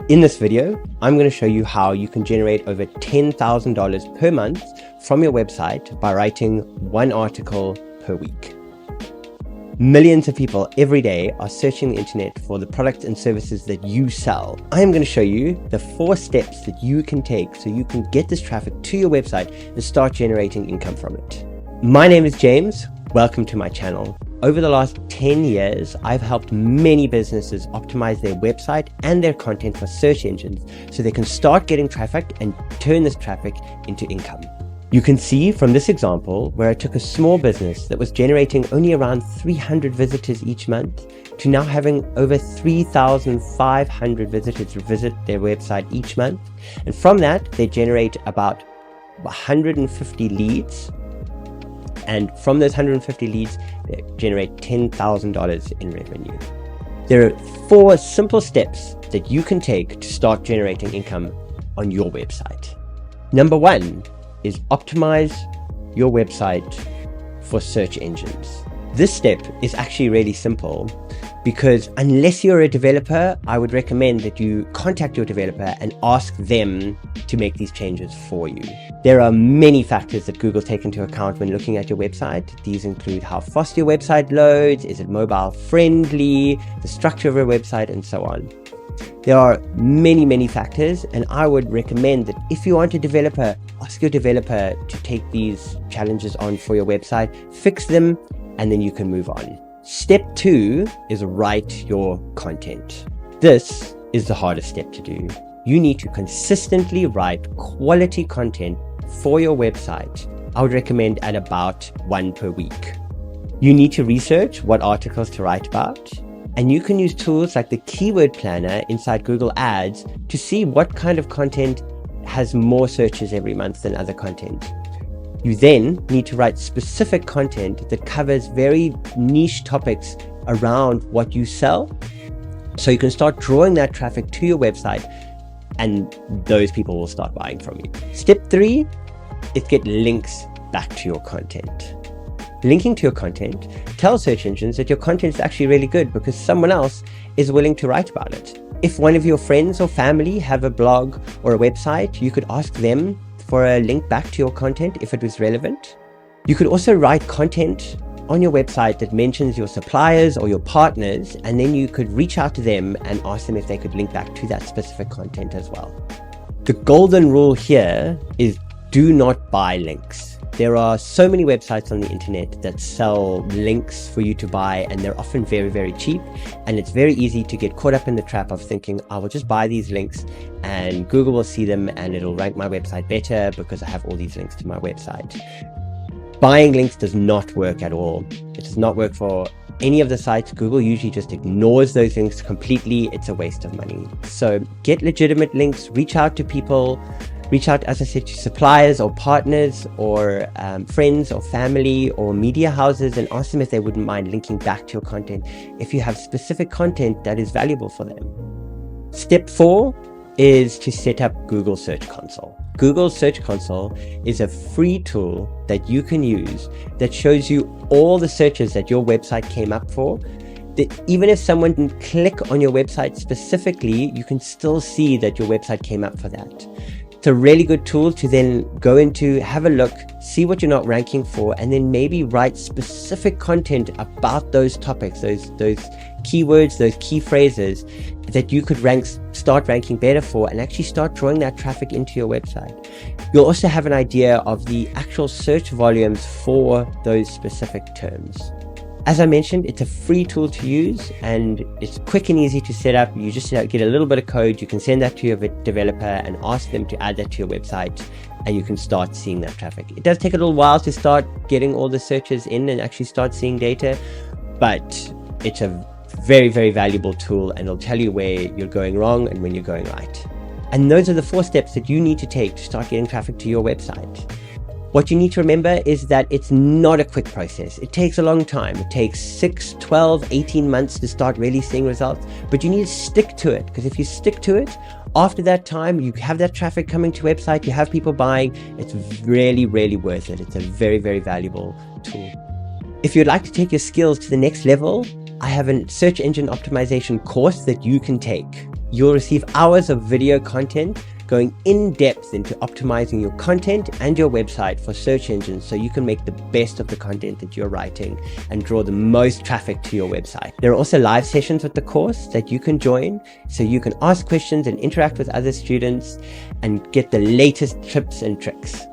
In this video, I'm going to show you how you can generate over $10,000 per month from your website by writing one article per week. Millions of people every day are searching the internet for the products and services that you sell. I am going to show you the 4 steps that you can take so you can get this traffic to your website and start generating income from it. My name is James. Welcome to my channel. Over the last 10 years, I've helped many businesses optimize their website and their content for search engines so they can start getting traffic and turn this traffic into income. You can see from this example where I took a small business that was generating only around 300 visitors each month to now having over 3,500 visitors visit their website each month. And from that, they generate about 150 leads. And from those 150 leads, they generate $10,000 in revenue. There are 4 simple steps that you can take to start generating income on your website. Number 1 is optimize your website for search engines. This step is actually really simple because unless you're a developer, I would recommend that you contact your developer and ask them to make these changes for you. There are many factors that Google take into account when looking at your website. These include how fast your website loads, is it mobile friendly, the structure of your website, and so on. There are many factors, and I would recommend that if you aren't a developer, ask your developer to take these challenges on for your website, fix them, and then you can move on. Step 2 is write your content. This is the hardest step to do. You need to consistently write quality content for your website. I would recommend at about 1 per week. You need to research what articles to write about, and you can use tools like the keyword planner inside Google Ads to see what kind of content has more searches every month than other content. You then need to write specific content that covers very niche topics around what you sell, so you can start drawing that traffic to your website and those people will start buying from you. Step 3 is get links back to your content. Linking to your content tells search engines that your content is actually really good because someone else is willing to write about it. If one of your friends or family have a blog or a website, you could ask them for a link back to your content if it was relevant. You could also write content on your website that mentions your suppliers or your partners, and then you could reach out to them and ask them if they could link back to that specific content as well. The golden rule here is do not buy links. There are so many websites on the internet that sell links for you to buy, and they're often very cheap, and it's very easy to get caught up in the trap of thinking, I will just buy these links and Google will see them and it'll rank my website better because I have all these links to my website. Buying links does not work at all. It does not work for any of the sites. Google usually just ignores those links completely. It's a waste of money. So get legitimate links, reach out to people, reach out, as I said, to suppliers or partners or friends or family or media houses and ask them if they wouldn't mind linking back to your content if you have specific content that is valuable for them. Step 4 is to set up Google Search Console. Google Search Console is a free tool that you can use that shows you all the searches that your website came up for. That even if someone didn't click on your website specifically, you can still see that your website came up for that. It's a really good tool to then go into, have a look, see what you're not ranking for, and then maybe write specific content about those topics, those keywords, those key phrases that you could start ranking better for and actually start drawing that traffic into your website. You'll also have an idea of the actual search volumes for those specific terms. As I mentioned, it's a free tool to use and it's quick and easy to set up. You just get a little bit of code, you can send that to your developer and ask them to add that to your website, and you can start seeing that traffic. It does take a little while to start getting all the searches in and actually start seeing data, but it's a very valuable tool and it'll tell you where you're going wrong and when you're going right. And those are the 4 steps that you need to take to start getting traffic to your website. What you need to remember is that it's not a quick process. It takes a long time. It takes 6, 12, 18 months to start really seeing results, but you need to stick to it, because if you stick to it, after that time, you have that traffic coming to your website, you have people buying, it's really worth it. It's a very valuable tool. If you'd like to take your skills to the next level, I have a search engine optimization course that you can take. You'll receive hours of video content going in depth into optimizing your content and your website for search engines so you can make the best of the content that you're writing and draw the most traffic to your website. There are also live sessions with the course that you can join so you can ask questions and interact with other students and get the latest tips and tricks.